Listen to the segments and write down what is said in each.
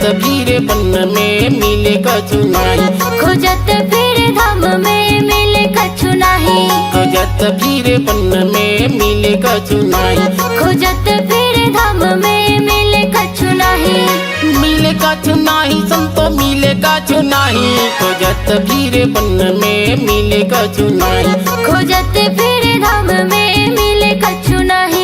फिरे बन में मिले कछु नाही, खोजत फिरे धाम में मिले कछु नाही, खोजत फिरे बन में मिले कछु नाही, खोजत फिरे धाम में मिले कछु नाही, मिले कछु नाही संतो मिले कछु नाही, खोजत फिरे बन में मिले कछु नाही, खोजत फिरे धाम में मिले कछु नाही।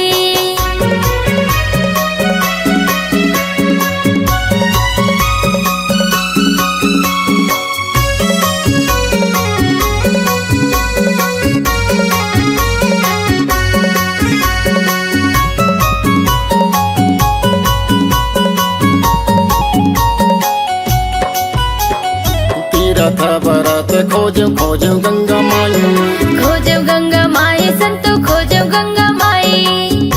तीरथ भरत खोजो खोजो गंगा माई, खोजो गंगा माई संतो खोजो गंगा माई,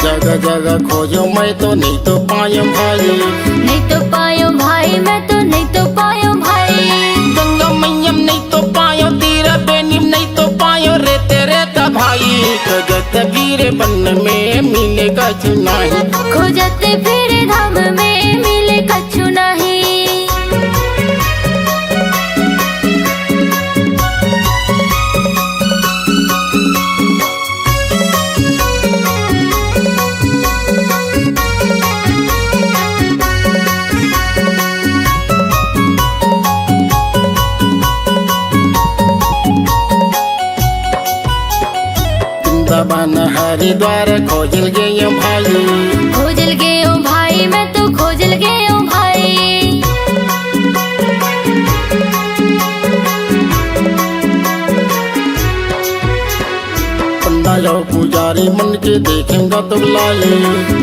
जगह जगह खोजो मैं तो नहीं तो पायो भाई, नहीं तो पायो भाई मैं तो नहीं तो पायो भाई, गंगा मैयम नहीं तो पायो, तीरा बेनीम नहीं तो पायो, रेते रेता भाई, खोजत फिरे बन में मिले कछु नाही, खोजत फिरे धाम में मिले कछु नाही। वृंदावन हरिद्वार खोजल गए भाई, खोजल गयो भाई मैं तो खोजल गयो भाई, पंडा यो पुजारी मन के देखेगा दुगलाई,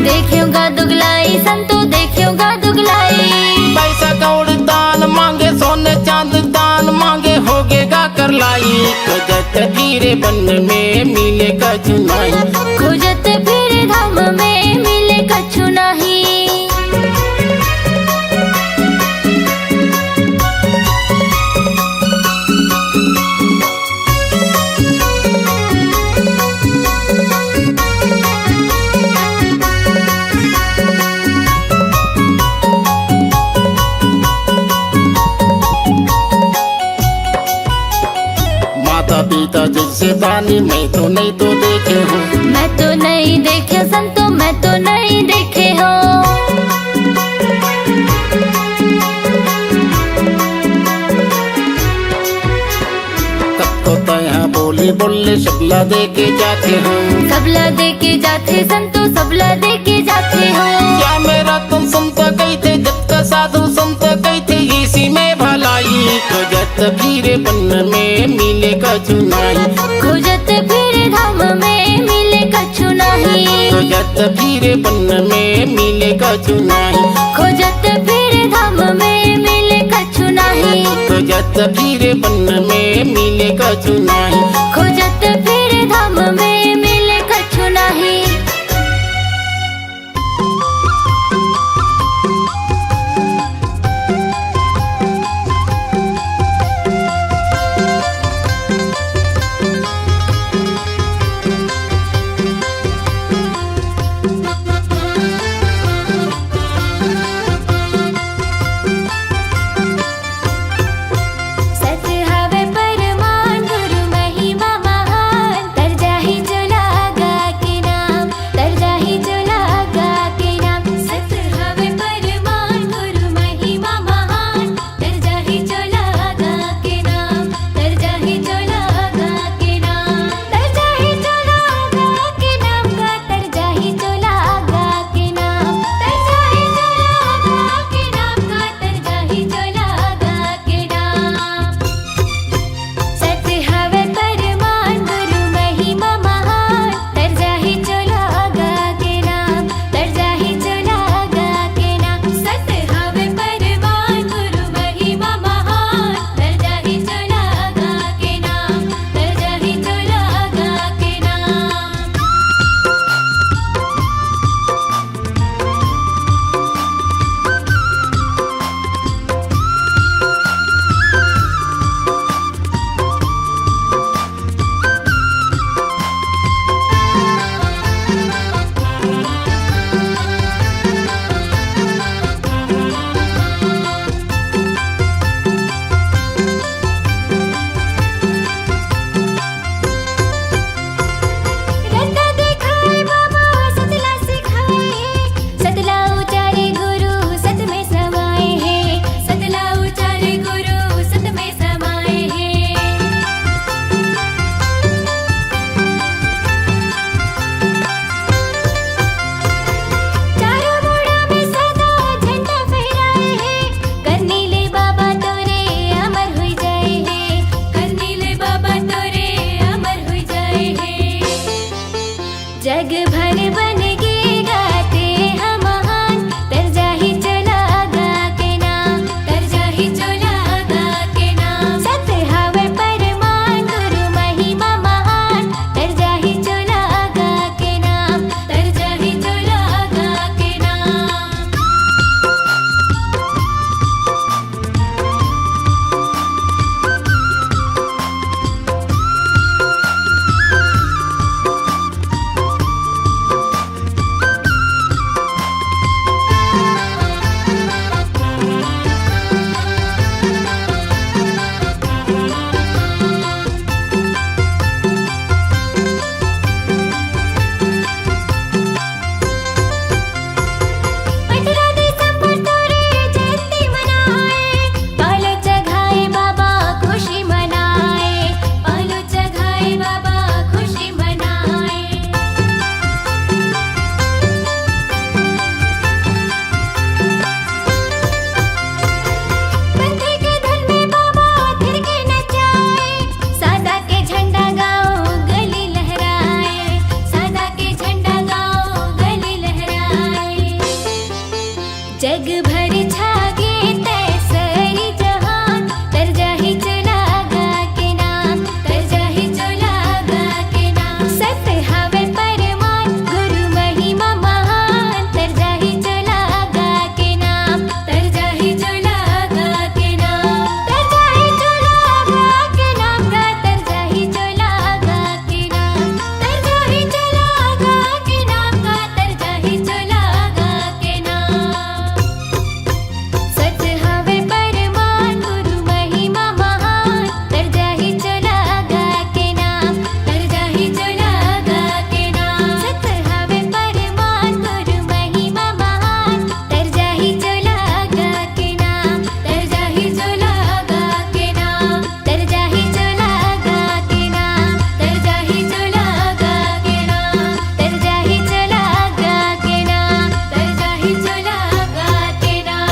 देखियोगा दुगलाई संतो देखियोगा दुगलाई, पैसा कौड़ दान मांगे सोने चांद दान मांगे होगेगा कर लाई, खोजत फिरे बन में मिले कछु नाही, खोजत फिरे धाम में मिले कछु नाही। माता पिता जैसे दानी मैं तो नहीं तो देखे हूँ, मैं तो नहीं देखे संतो मैं तो नहीं देखे हो, तो तया बोली बोले सबला दे के जाते हो, सबला दे के जाते संतो सबला दे के जाते हो, क्या मेरा तुम संत गई थे जब का साधु संत गई थे इसी में भलाई, खोजत फिरे बन में मिले कछु नाही, खोजत फिरे धाम में मिले कछु नाही, खोजत फिरे बन में मिले कछु नाही, खोजत फिरे धाम में मिले कछु नाही, खोजत फिरे बन में मिले कछु नाही, खोजत फिरे धाम में मिले कछु नाही। सत हवे परमान गुरु महि जग भर छागे तैसरी जहान, तर जाहि चला गा के नाम, तर जाहि चला गा के नाम। सत हवे परमान गुरु महिमा महान, तर जाहि चला गा के नाम, तर जाहि चला गा के नाम, तर जाहि चला गा के नाम गा, तर जाहि चला गा के नाम, तर जाहि चला गा के नाम गा, तर जाहि चला गा के नाम। सत हवे परमान गुरु महिमा महान, तर जाहि चला गा के नाम, तर जाहि चला गा के नाम। सत हवे परमान गुरु महिमा महान, तर जाहि चला गा के नाम, तर जाहि चला गा के नाम, तर जाहि चला गा के नाम, तर जाहि चला गा के नाम, तर जाहि चला गा के नाम, तर जाहि चला गा के नाम।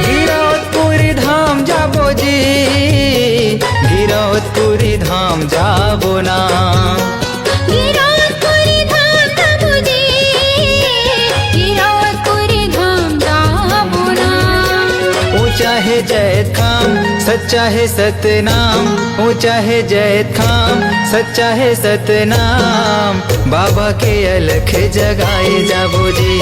गिरौदपुरी धाम जाबो जी, गिरौदपुरी धाम जाबो ना। गिरौदपुरी धाम जाबो जी, गिरौदपुरी धाम जाबो ना। ऊंचा है जैत खाम, सच्चा है सतनाम, ऊंचा है जैत खाम, सच्चा है सतनाम। बाबा के अलख जगाए जाबो जी।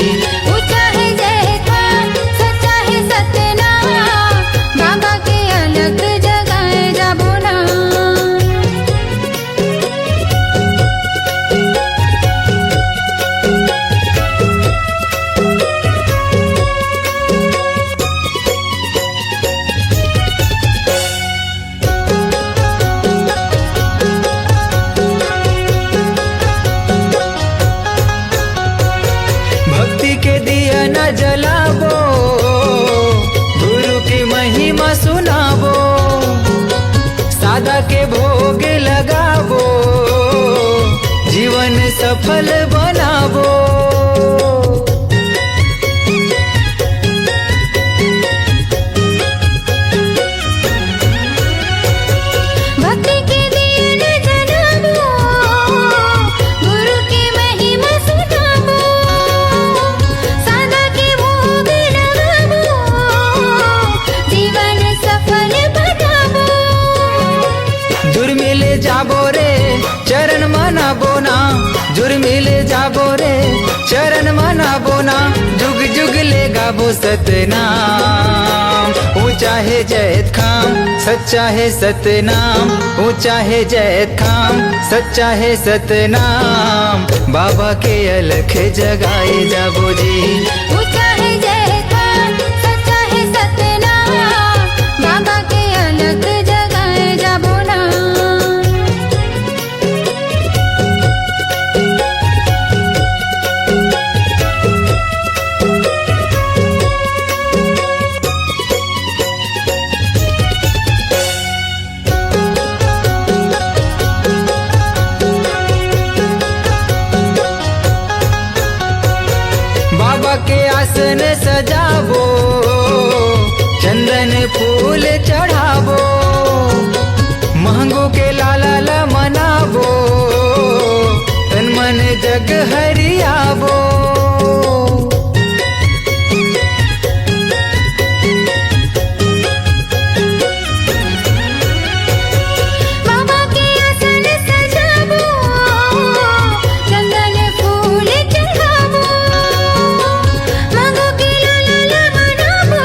ऊंचा है जय खान, सच्चा है सतनाम, बाबा के अलग जगाए जाबो ना। भक्ति के दिया न जलाबो, गुरु की महिमा सुनाबो, सादा के भोग लगाबो, जीवन सफल बनाबो। भक्ति के दिया न जलाबो, गुरु की महिमा सुनाबो, सादा के भोग लगाबो, जीवन सफल बनाबो। जुर्मिले जाबो रे चरण मनाबो ना, जुर्मिले जाबो रे चरण मनाबो ना। जुग जुग ले गाबो सतनाम, ऊंचा है जैत खाम, सच्चा है सतनाम, ऊंचा है जैत खाम, सच्चा है सतनाम। बाबा के अलख जगाए जाबो जी। ऊंचा है जय खान, सच्चा है सतनाम, बाबा के अलग जगाए जाबो ना। बाबा के आसन सजाबो, चंदन फूल चढ़ाबो, महंगो के लाला ला मनाबो, तन मन जग हरियाबो। बाबा के आसन सजाबो, चंदन फूल चढ़ाबो, मांगो के लाला मनाबो,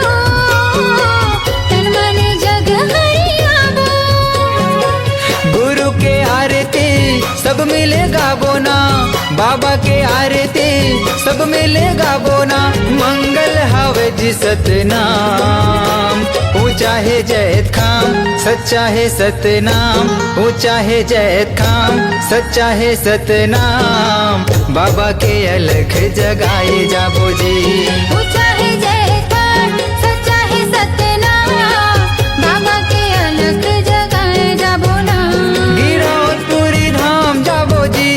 तन मन जग हरियाबो। गुरु के आरती सब मिले गाबो ना, बाबा के आरती सब मिले गाबो ना। मंगल हवे जी सतनाम, ऊंचा है जैत खाम, सच्चा है सतनाम, ऊंचा है जैत खाम, सच्चा है सतनाम। बाबा के अलख जगाए जाबो जी। ऊंचा है जय खान, सच्चा है सतनाम, बाबा के अलग जगाए जाबो ना। गिरौदपुरी धाम जाबो जी,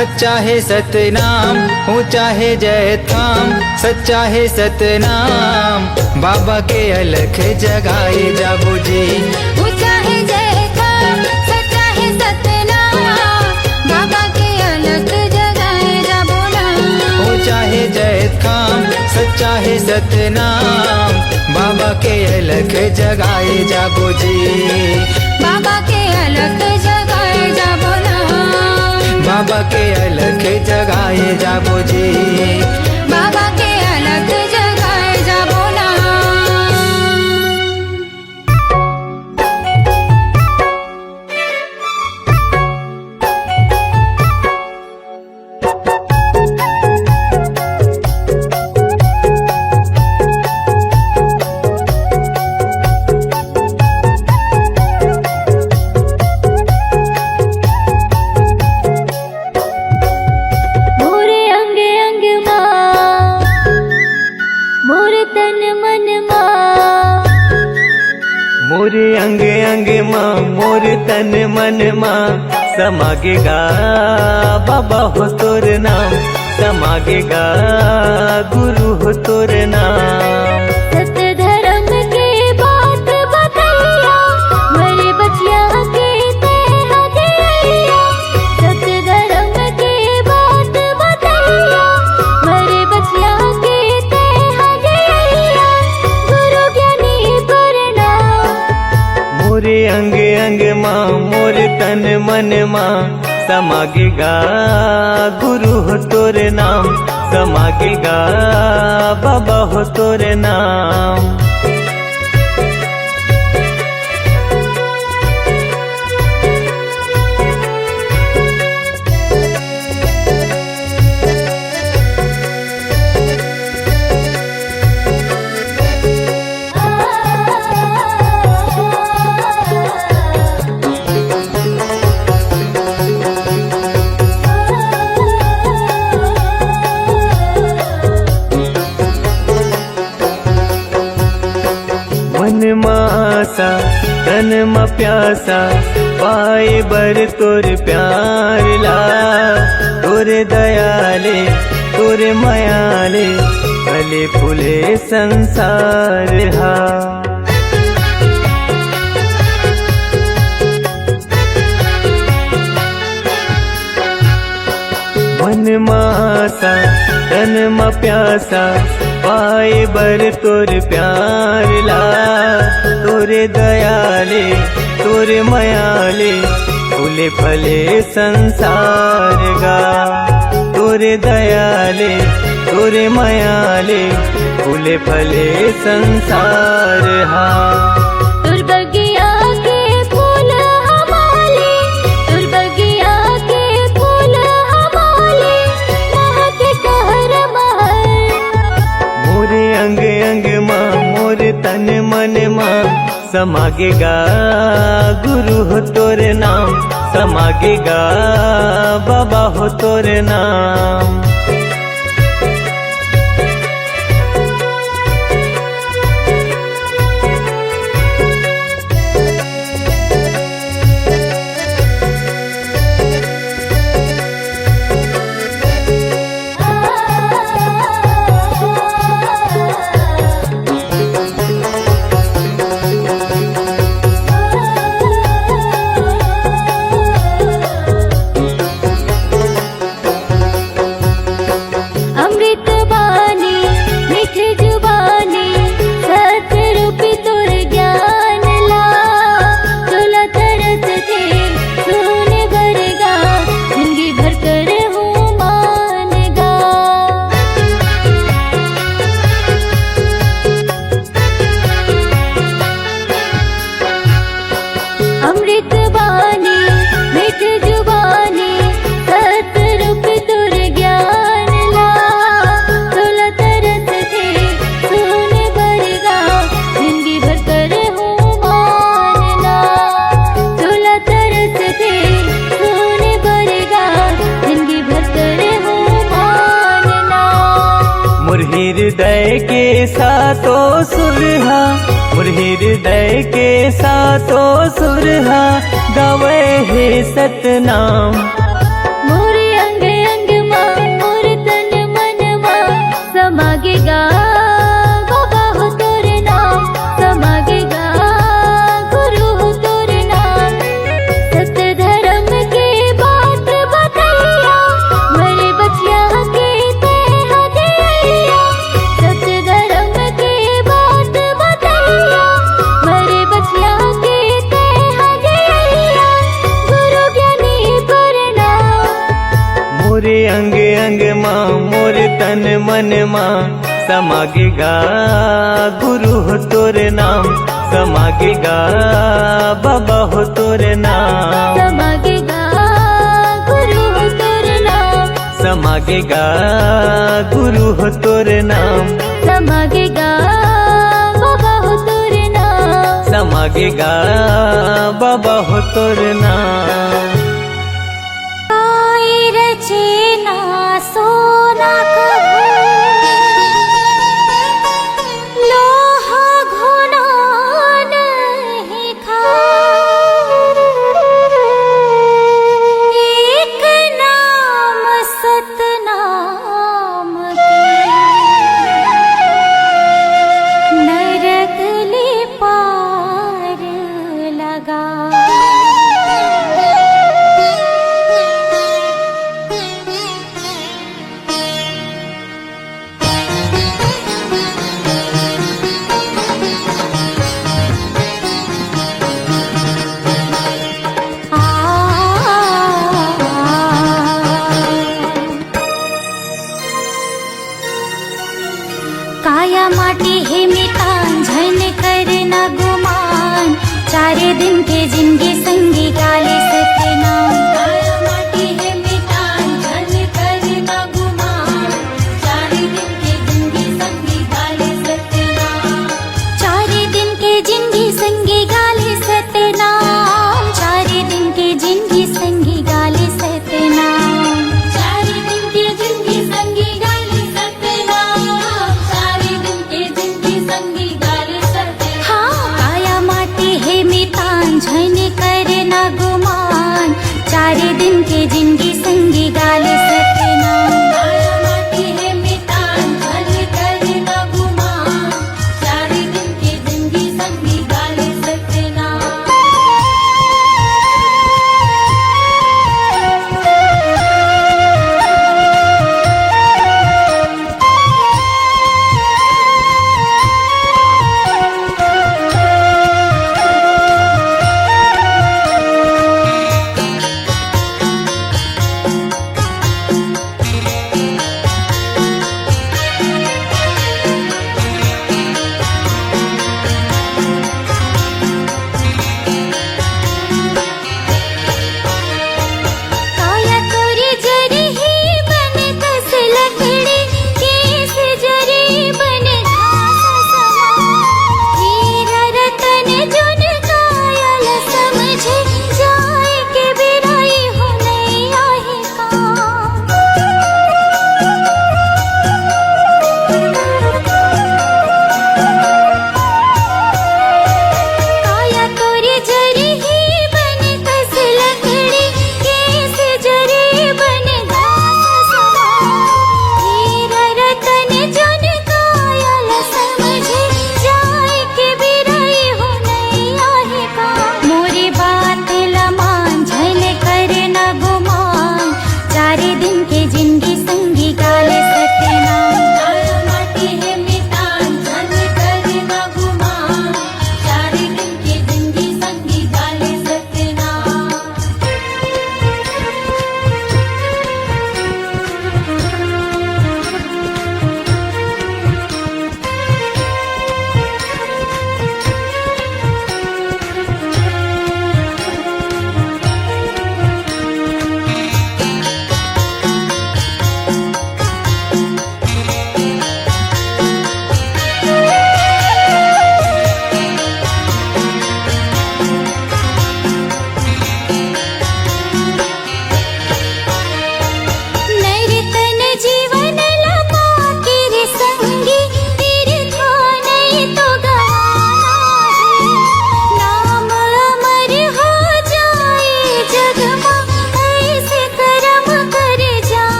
सच्चा है सतनाम, ऊंचा है जय धाम, सच्चा है सतनाम, बाबा के अलख जगाए जाबो जी। ऊंचा है जय धाम, सच्चा है सतनाम, बाबा के अलख जगाए जाबो ना। ऊंचा है जय धाम, सच्चा है सतनाम, बाबा के अलख जगाए जाबो जी। बाबा के अलख जगाए जाबो ना। बाबा के अलख जगाए जाबो जी। बाबा के अलख जगाए जाबो ना। मोरे अंग अंग मां, मोरे तन मन मां, मोरे अंग अंग माँ मोर तन मन माँ, समागेगा बाबा हो तोर नाम, समागेगा गुरु हो तोर नाम। सत धर्म के बात बतैया, मरे बचिया के ते हदिया। सत धर्म के बात बतैया, मरे बचिया के ते हदिया। गुरु ज्ञानी प्रणाम। मोरे अंग अंग माँ मोर तन मन माँ, समागेगा गुरु हो तोर नाम, समागेगा बाबा हो तोर नाम। मन मासा तन म प्यासा, पाए बर तोर प्यार ला। तोरे दयाले तोरे मयाले, फले फूले संसार हा। मन मासा तन म प्यासा, पाए बर तोर प्यार ला। तोरे दयाले तोरे मयाले, फूले फले संसार गा। तोरे दयाले तोरे मयाले, फूले फले संसार हा। तुर बगिया के फूल हमारे, तुर बगिया के फूल हमारे, महक कहर महर। मोरे अंग अंग माँ मोर तन मन माँ, समागेगा गुरु हो तोर नाम, समागेगा बाबा हो तोर नाम। हृदय के सातों सुरहा, मोर हृदय के सातों सुरहा, गावे हे सतनाम। मोरे अंगे अंग अंग माँ मोर तन मन माँ समागेगा गुरु हो तोरे नाम समागेगा बाबा हो तोरे नाम समागेगा गुरु हो तोरे नाम समागेगा गुरु हो तोरे नाम समागेगा बाबा हो तोरे नाम समागेगा बाबा हो तोरे नाम आई रचना सोना कभू लोहा घुना नहीं खा एक नाम सतनाम के नरक ले पार लगा काया माटी है मितान झन करना गुमान चारे दिन के जिंदगी संगी गाले सतनाम काया माटी है मितान झन करना गुमान चारे दिन के जिंदगी संगी गाले सतनाम चारे दिन के जिंदगी संगी गाले सतनाम चारे दिन के जिंदगी संगी गाले सतनाम चारे दिन के जिंदगी संगी गाले सतनाम चारे दिन के जिंदगी संगी गाले सतनाम हाँ काया माटी है मितान झन करना गुमान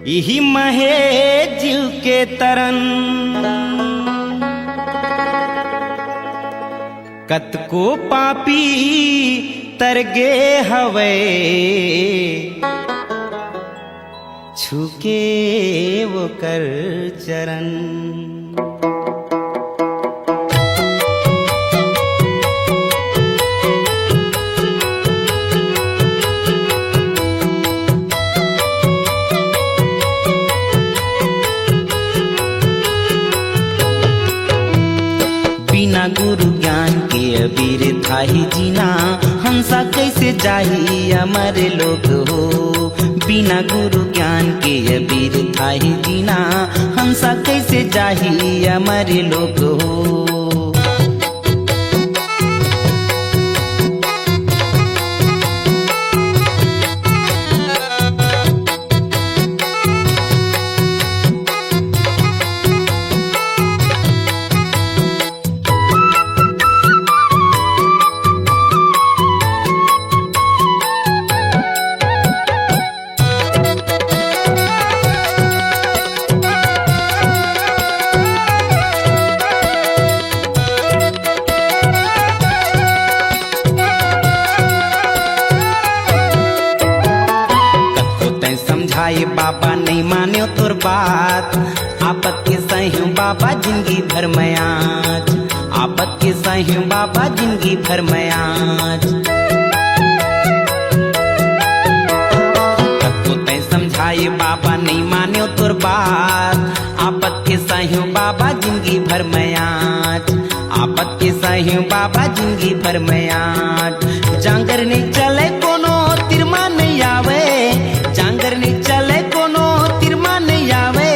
यही महे जीव के तरन कतको पापी तरगे हवे छुके वो कर चरण। बिना गुरु ज्ञान के अबीर थाही जीना हंसा कैसे जाही अमर लोग हो। बिना गुरु ज्ञान के अबीर थाही जीना हंसा कैसे जाही अमर लोग हो। बाबा नहीं माने तोर बात आपत के सही बाबा जिंदगी भर में आज। आपत के सही बाबा जिंदगी भर में आज। कतो तै समझाए बाबा नहीं माने तोर बात आपत के सही बाबा जिंदगी भर में आज। आपत के सही बाबा जिंदगी भर में आज। जांगर नहीं चले कोनो तिरमा नहीं आवे। जांगर नहीं चले कोनो तिरमा नहीं आवे।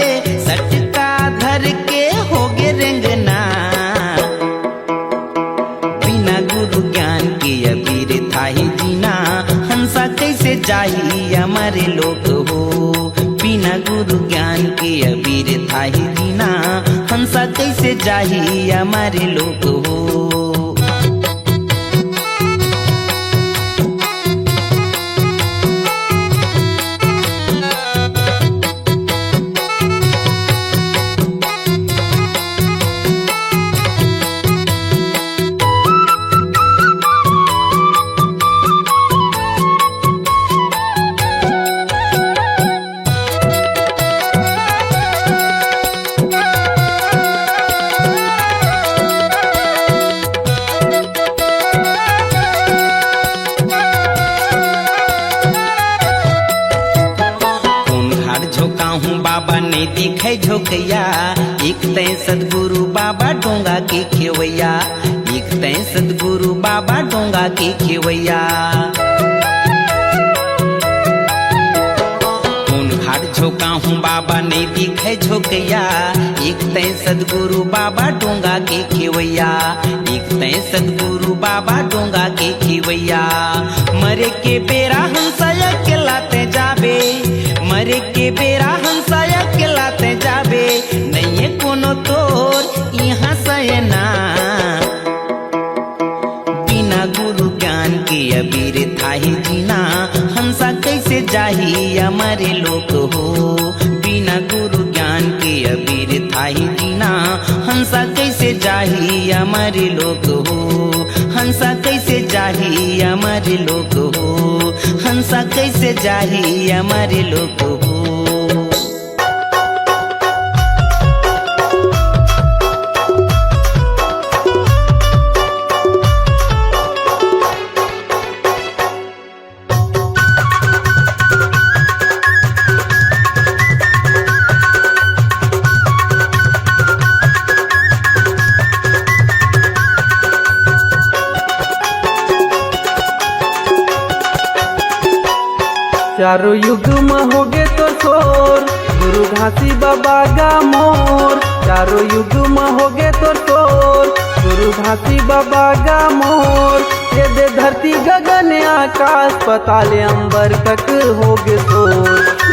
सटका धर के होगे रेंगना। बिना गुरु ज्ञान के अबीर थाही जीना हंसा कैसे जाही हमारे लोग हो। बिना गुरु ज्ञान के अबीर थाही जीना हंसा कैसे जाही हमारे लोग हो। बाबा नहीं दिखे झोंकैया। एक तै सदगुरु बाबा डोंगा के खेवैया। एक तै सदगुरु बाबा डोंगा के खेवैया। कौन घाट झोंका हूँ बाबा नहीं दिखे झोंकैया। एक तै सदगुरु बाबा डोंगा के खेवैया। एक तै सदगुरु बाबा डोंगा के खेवैया। मरे के बेरा हंसाया के लाते जाबे। मरे के बेरा हंसाया के लाते जाबे। नहीं कोनो तोर यहाँ सयना। बिना गुरु ज्ञान के अबीर थाही जीना हंसा कैसे जाही हमारे लोग हो। बिना गुरु ज्ञान के अबीर थाही जीना हंसा कैसे जाही हमारे लोग हो। हंसा कैसे जाही हमारे लोग हो। हंसा कैसे जाही हमारे लोग हो। चारों युग में होगे तो शोर गुरु घासी बाबा का मोर। चारों युग में होगे तो शोर गुरु घासी बाबा का मोर। ये दे धरती गगन आकाश पताल अंबर तक होगे शोर।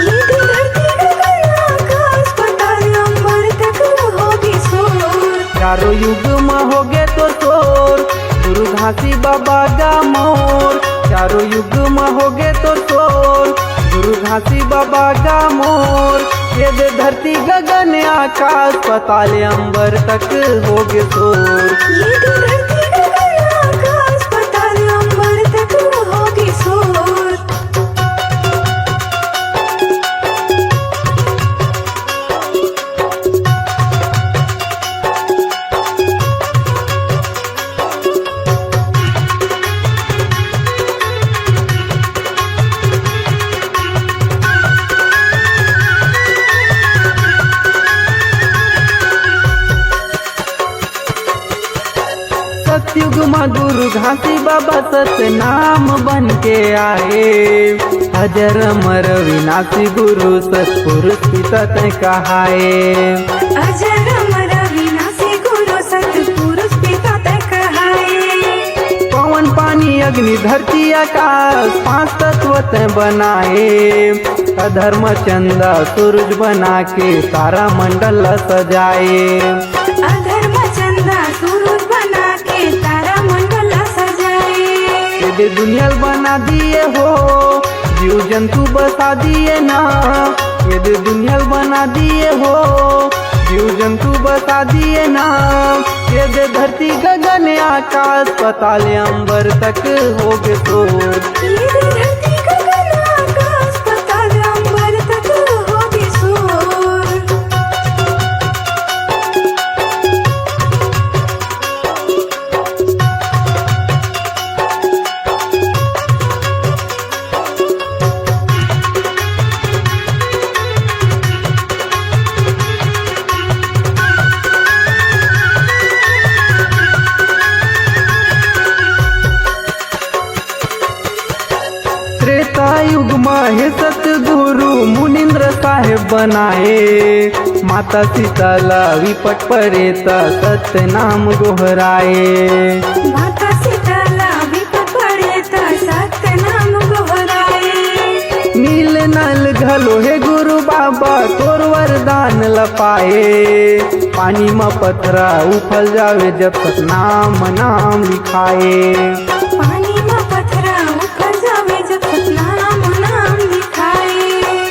ये दे धरती गगन आकाश पताल अंबर तक होगे शोर। चारों युग में होगे तो शोर गुरु घासी बाबा का मोर। चारों युग में होगे तो शोर गुरु घासी बाबा का मोर। ये दे धरती गगन आकाश पताल अंबर तक होगे शोर। ये तो धरती गगन आकाश पताल अंबर तक होगी शोर। सतयुग माँ गुरु घासी बाबा सत नाम बन के आए। अजर अमर विनाशी गुरु सतपुरुष पिता तय कहाए। अजर अमर विनाशी गुरु सतपुरुष पिता तय कहाए। पवन पानी अग्नि धरती आकाश पांच तत्व तय बनाए। अधर्म चंदा सूरज बना के तारा मंडल सजाए। अधर्म चंदा सूरज बना के तारा मंडल सजाए। ये दुनिया बना दिए हो जीव जंतु बसा दिए ना। ये दुनिया बना दिए हो जीव जंतु बसा दिए ना। ये दे धरती गगन आकाश पताल अंबर तक होगे शोर। ये तो धरती गगन आकाश पताल अंबर तक होगी शोर। त्रेता युग में सतगुरु मुनिंद्र साहेब बनाए। माता सीताला विपट परेता सत्य नाम गोहराए। माता सीताला विपत पड़े ता सत्य नाम गोहराए। नील नल घलो हे गुरु बाबा तोर वरदान लपाए। पानी में पथरा उफल जावे जब तक नाम नाम लिखाए। पानी में पथरा उखड़ जावे जब तक नाम नाम लिखाए।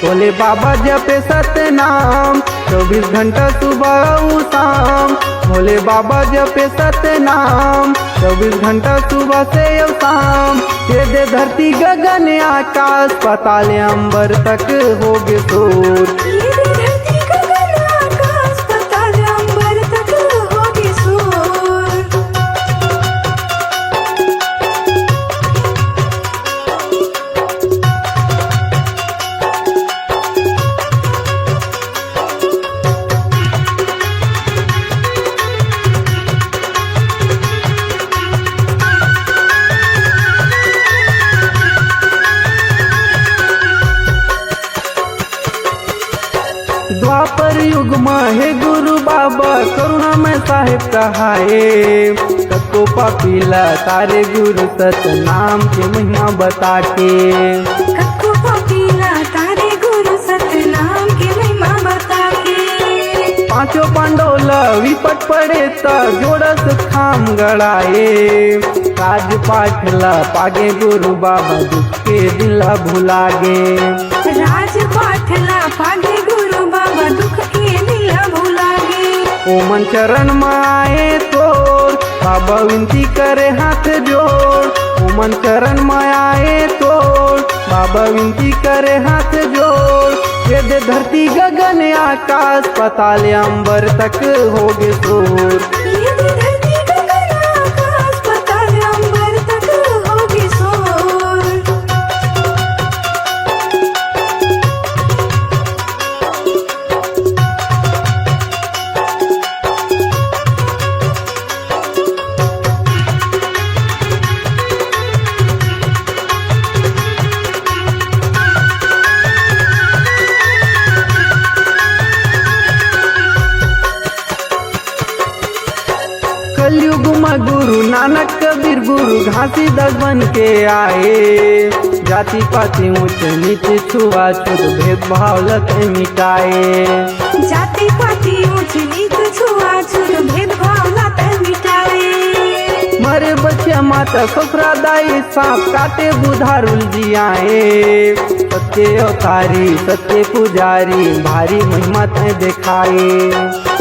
बोले बाबा जपे सत्य नाम 24 घंटा सुबह उ शाम। भोले बाबा जपे सत्य नाम 24 घंटा सुबह से और शाम। ये दे धरती गगन आकाश पताल अंबर तक होगे शोर। ये तो धरती गगन आकाश पताल अंबर तक होगी शोर। द्वापर युग में हे गुरु बाबा करुणा में साहेब कहाए। सबको पापीला तारे गुरु सत नाम के महिमा बता के। कक्को पपीला तारे गुरु सत्य नाम की महिमा बता के। पांचों पांडोला विपट पड़े ता जोड़स खाम गड़ाए। राज पाठला पागे गुरु बाबा दुख के दिला भुलागे। राज पाठला पागे गुरु बाबा दुख के दिला भुलागे। ओमन चरण में आए तोर बाबा विनती करे हाथ जोड़। ओमन चरण में आए तोर बाबा विनती करे हाथ जोड़। ये दे धरती गगन आकाश पताल अंबर तक होगे शोर। ये तो धरती गगन आकाश पताल अंबर तक होगी शोर। कलयुग में गुरु नानक कबीर गुरु घासीदास बन के आए। जाति पाति ऊंच नीच छुआछूत भेदभाव लत मिटाए। जाति पाति ऊंच नीच छुआछूत भेदभाव लात मिटाए। मरे बच्चे माता ससुरा दाई सांप काटे बुधारुल जियाए। सत्य अवतारी सत्य पुजारी भारी महिमा तय दिखाए।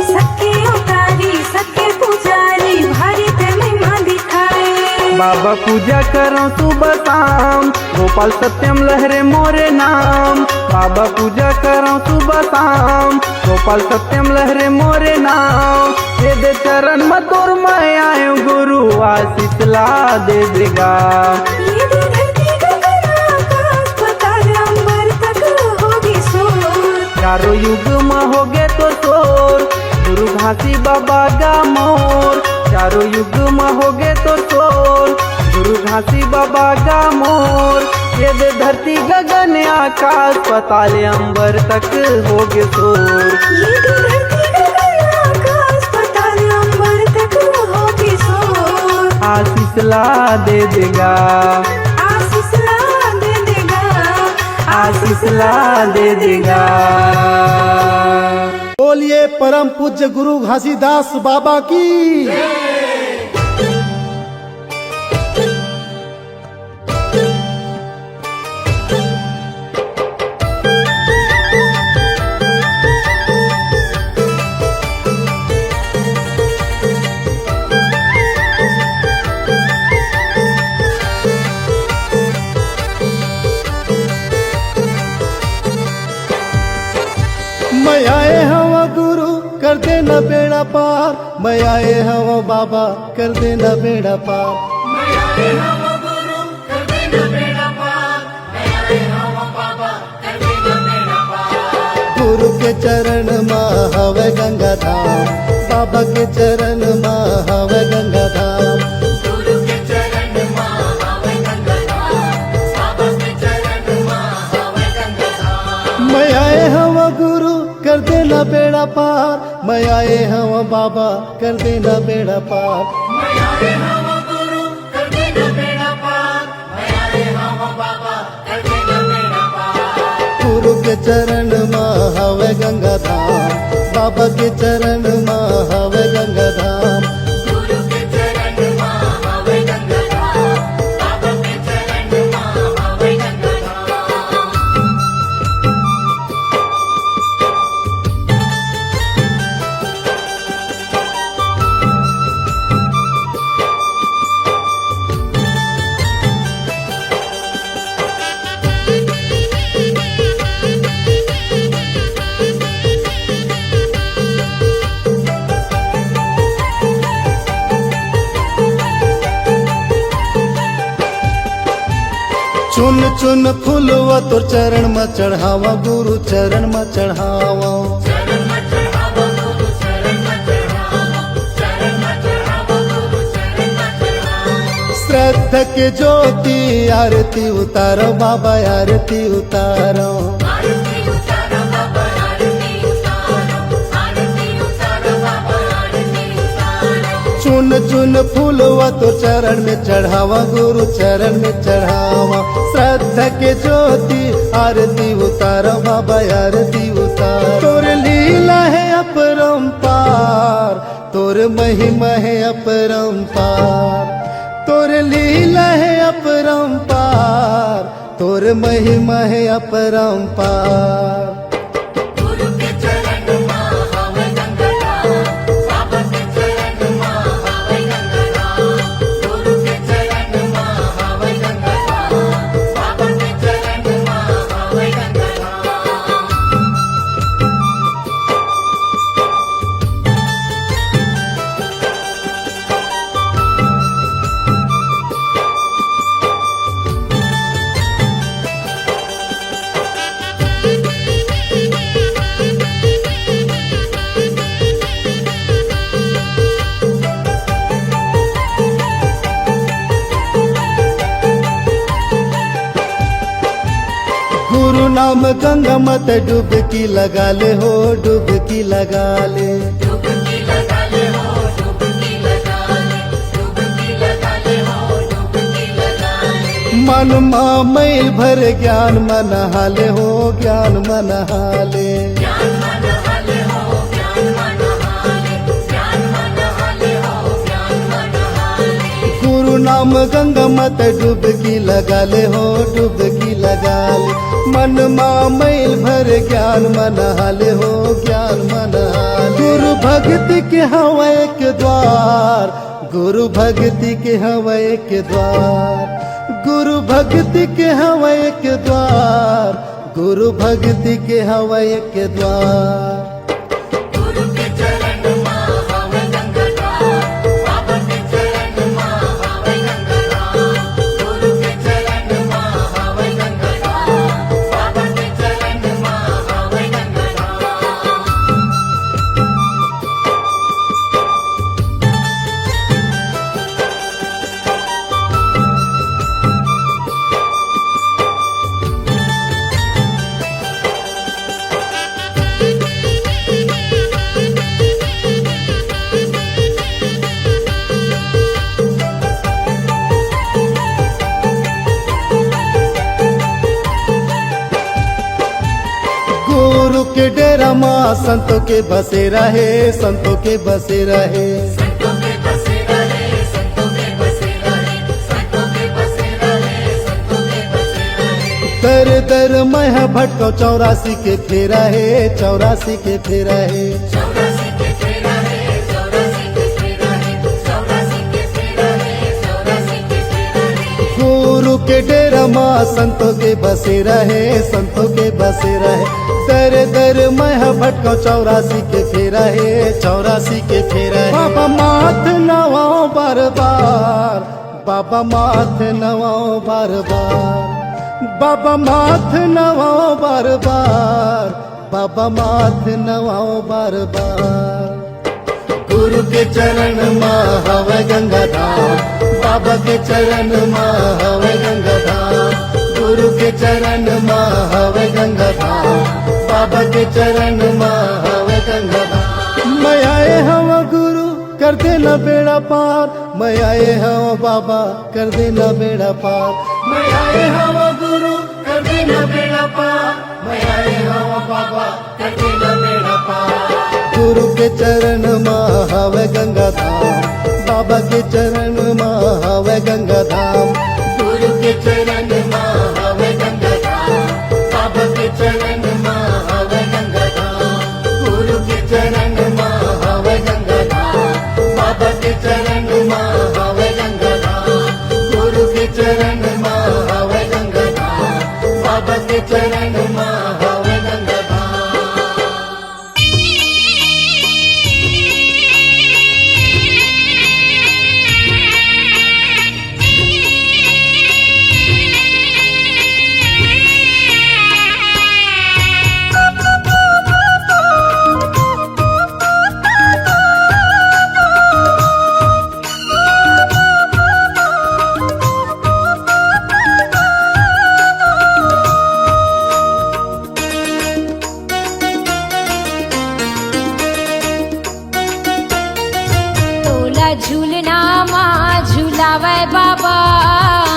सत्य अवतारी सत्य पुजारी भारी ते महिमा दिखाए। बाबा पूजा करो सुबह शाम गोपाल सत्यम लहरे मोरे नाम। बाबा पूजा करो सुबह शाम गोपाल सत्यम लहरे मोरे नाम। ये दे चरण में तोर मैं आयो गुरु आशीष ला दे देगा। ये भी धरती गगन आकाश पाताल अंबर तक होगी शोर। चारों युग में होगे तो शोर गुरु घासी बाबा का मोर। चारों युग में होगे तो शोर गुरु घासी बाबा का मोर। ये दे धरती गगन आकाश पाताल अंबर तक होगे शोर। ये भी धरती गगन आकाश पाताल अंबर तक होगी शोर। आशीष ला दे देगा। आशीष ला दे देगा। आशीष ला दे देगा। बोलिए परम पूज्य गुरु घासीदास बाबा की। मैं आए हवा गुरु कर देना बेड़ा पार। मैं आए हवा बाबा कर देना बेड़ा पार। मैं आए हवा गुरु कर देना बेड़ा पार। मैं आए हवा बाबा कर देना बेड़ा पार। गुरु के चरण में हवे गंगा धाम। बाबा के चरण में हवे गंगा धाम। गुरु के चरण में हवे गंगा धाम। बाबा के चरण में हवे गंगा धाम। मैं आए हवा गुरु कर देना बेड़ा पार। मैं आए हवा बाबा कर देना बेड़ा पार। मैं आए हवा गुरु कर देना बेड़ा पार। मैं आए हवा बाबा कर देना बेड़ा पार। गुरु के चरण में हवे गंगा धाम। बाबा के चरण में हवे गंगा धाम। गुरु के चरण में हवे गंगा धाम। बाबा के चरण में हवे गंगा धाम। चुन चुन फूलवा तोर चरण में चढ़ावा गुरु चरण में चढ़ावा। श्रद्धा के ज्योति आरती उतारो बाबा आरती उतारो। चुन चुन फूलवा तो चरण में चढ़ावा गुरु चरण में चढ़ावा। श्रद्धा के ज्योति आरती उतारो बाबा आरती उतारो। तोर लीला है अपरंपार। तोर महिमा है अपरंपार। तोर लीला है अपरंपार। तोर महिमा है अपरंपार। गुरु नाम गंगा मत डुबकी लगा ले हो डुबकी लगा ले। मन मैल भर ज्ञान मन हाले हो ज्ञान मन हाले। नाम गंगा मत डुबकी लगा ले हो डुबकी लगा ले। मन मा मैल भर ज्ञान मन हाले हो ज्ञान मन हाले। गुरु भक्ति के हवा एक द्वार, गुरु भक्ति के हवा एक द्वार, गुरु भक्ति के हवा एक द्वार, गुरु भक्ति के हवा एक द्वार। गुरु के डेरा माँ संतों के बसे रहे, संतों के बसे रहे। दर दर मैं भटको 84 के फेरा है, 84 के फेरा है। गुरु के डेरा माँ संतों के बसे रहे, संतों के बसे रहे। दर दर मैं भटको 84 के फेरा है, 84 के फेरा है। बाबा माथ नवाओ बार बार, बाबा माथ नवाओ बार बार, बाबा माथ नवाओ बार बार, बाबा माथ नवाओ बार बार। गुरु के चरण माँ हवे गंगा धाम, बाबा के चरण माँ हवे गंगा धाम। गुरु के चरण माँ हवे गंगा धाम, बाबा के चरण माँ हवे गंगा धाम। मैं आए हवा गुरु कर देना बेड़ा पार, मैं आए हवा बाबा कर देना बेड़ा पार। मैं आए हवा गुरु कर देना बेड़ा पार, मैं आए हवा बाबा कर देना बेड़ा पार। गुरु के चरण माँ हवे गंगा धाम, बाबा के चरण माँ हवे गंगा धाम। गुरु के चरण माँ हवे गंगा धाम, बाबा के चरण माँ हवे गंगा धाम। गुरु के चरण माँ हवे गंगा धाम, बाबा के चरण माँ हवे गंगा धाम। गुरु के चरण माँ हवे गंगा धाम, बाबा के चरण माँ हवे गंगा धाम। झूलना माँ झूलावे बाबा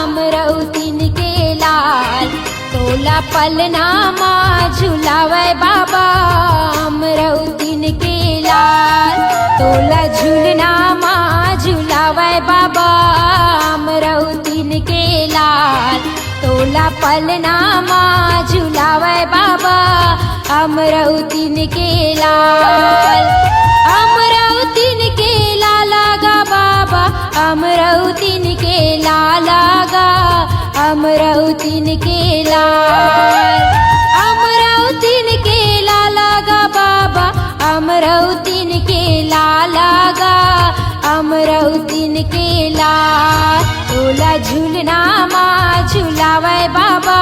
अमरौतीन के लाल। तोला पलना माँ झूलावे बाबा अमरौतीन के लाल। तोला झूलना माँ झूलावे बाबा अमरौतीन के लाल। तोला पलना माँ झूलावे बाबा अमरौतीन के लाल। अमरौतीन के लाला गा बाबा, अमरौतीन के लाला गा, अमरौतीन के लाल। अमरौतीन के लाला गा बाबा, अमरौतीन के लाला गा, अमरौतीन के लाल। तोला झूलना माँ झूलावे बाबा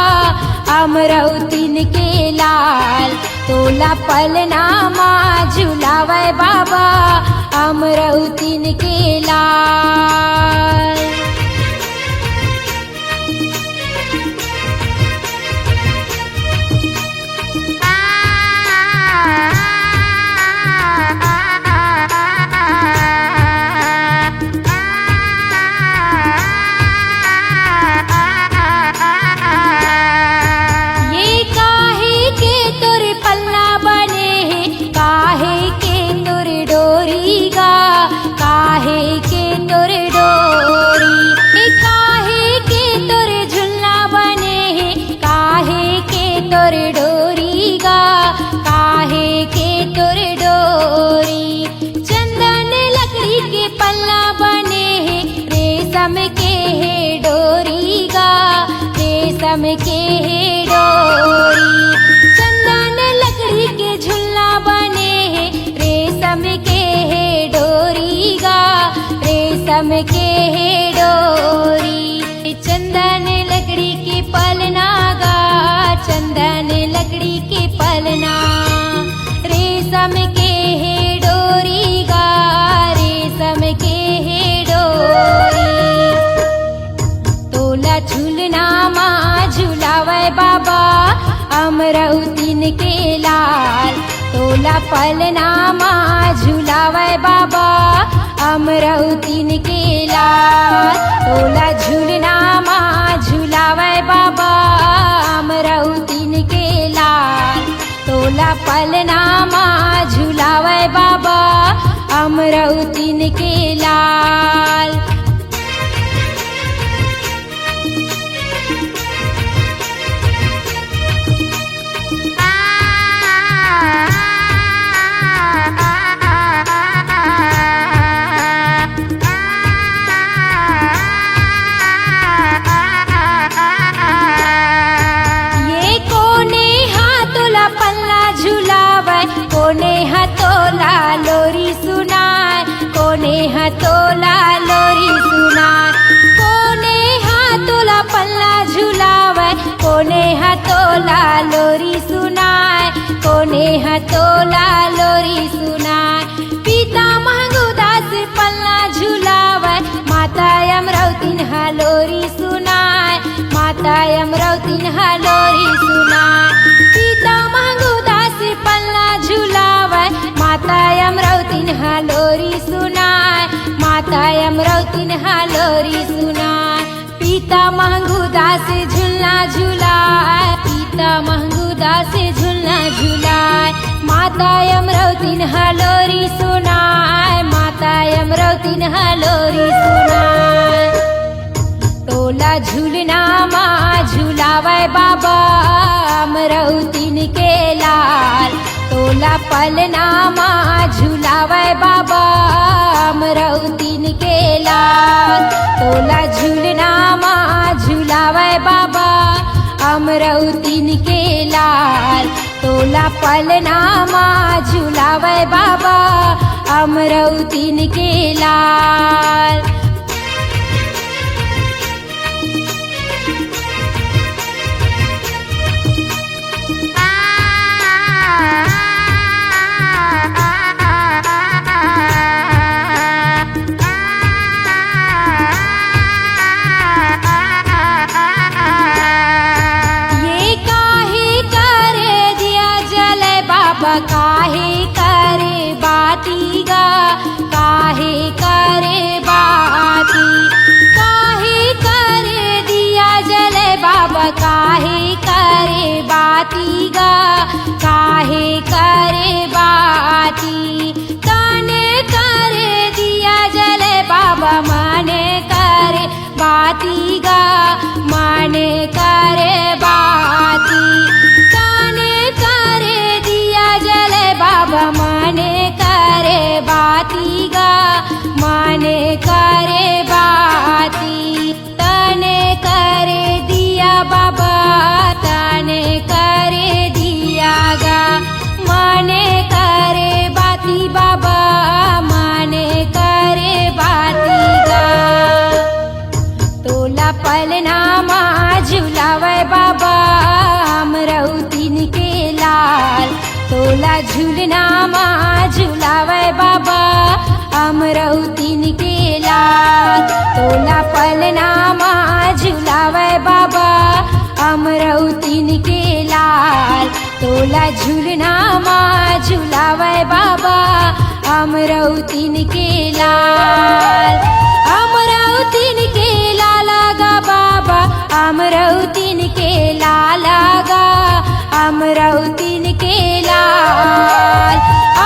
अमरौतीन के लाल। तोला पलना माँ झूलावे बाबा अमरौतीन के लाल। ये काहे के तोर पल्ला बने हैं, काहे के तोर डोरी गा, काहे के तोर डोरी। काहे के तोर डोरी चंदन लकड़ी के पल्ला बने है रेशम के है डोरी गा रेशम के है डोरी चंदन लकड़ी के झुल्ला बने है रेशम के है डोरी गा रेशम के है डोरी चंदन लकड़ी के पलना गा चंदन लकड़ी के पलना रेशम के है डोरी गा रेशम के है डोरी तोला झूलना माँ झूलावे बाबा अमरउतीन के लाल तोला पलना माँ झूलावे बाबा अमरउतीन के लाल तोला झूलना माँ झूलावे बाबा अमरउतीन के लाल तोला पलना माँ झूलावे बाबा अमरउतीन के लाल कोने हतोला लोरी सुनाय कोने हतोला लोरी सुनाय कोने हतोला पल्ला झुलावे कोने हतोला लोरी सुनाय कोने हतोला लोरी सुनाय पिता महंगुदास पल्ला झुलावे माता अमरउतीन लोरी सुनाय माता अमरउतीन लोरी सुनाय पिता महंगुदास पल्ला झुलावे माता अमरउतीन लोरी सुनाय माता अमरउतीन लोरी सुनाय पिता महंगुदास झुलना झुलाय पिता महंगुदास झुलना झुलाय माता अमरउतीन लोरी सुनाय माता अमरउतीन लोरी सुनाय तोला झूलना माँ झूलावे बाबा अमरउतीन के लाल तोला पलना माँ झूलावे बाबा अमरउतीन के लाल तोला झूलना माँ झूलावे बाबा अमरउतीन के लाल तोला पलना माँ झूलावे बाबा अमरउतीन के लाल काहे करे बाती गा काहे करे बाती काहे करे दिया जले बाबा काहे करे बाती गा काहे करे बाती काने करे दिया जले बाबा माने करे बाती गा माने करे बाती काने करे दिया जले बाबा माने करे बाती गा माने करे बाती तने करे दिया बाबा तने करे दिया गा माने करे बाती बाबा माने करे बाती गा तोला पलना माँ झूलावे बाबा अमरउतीन के लाल तोला झूलना माँ झूलावे बाबा अमरउतीन के लाल तोला पलना माँ झूलावे बाबा अमरउतीन के लाल तोला झूलना माँ झूलावे बाबा अमरउतीन के लाल अमरउतीन के लाला गा बाबा अमरउतीन के लाला गा अमरउतीन के लाल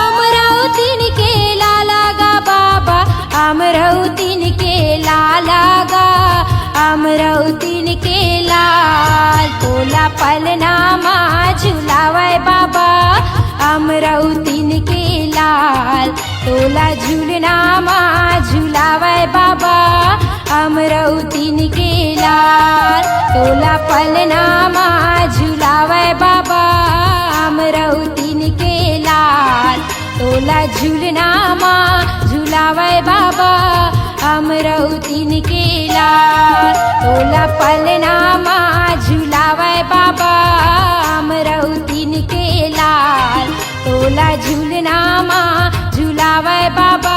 अमरउतीन के लाला गा बाबा अमरउतीन के लाला गा अमरउतीन के लाल तोला पलना माँ झूलावे बाबा अमरौतीन के लाल तोला झूलना माँ झूलावे बाबा अमरौतीन के लाल तोला पलना माँ झूलावे बाबा अमरौतीन के लाल तोला झूलना माँ झूलावे बाबा अमरौतीन के लाल तोला पलना माँ झूलावे बाबा अमरौतीन के लाल तोला झूलना माँ झूलावे बाबा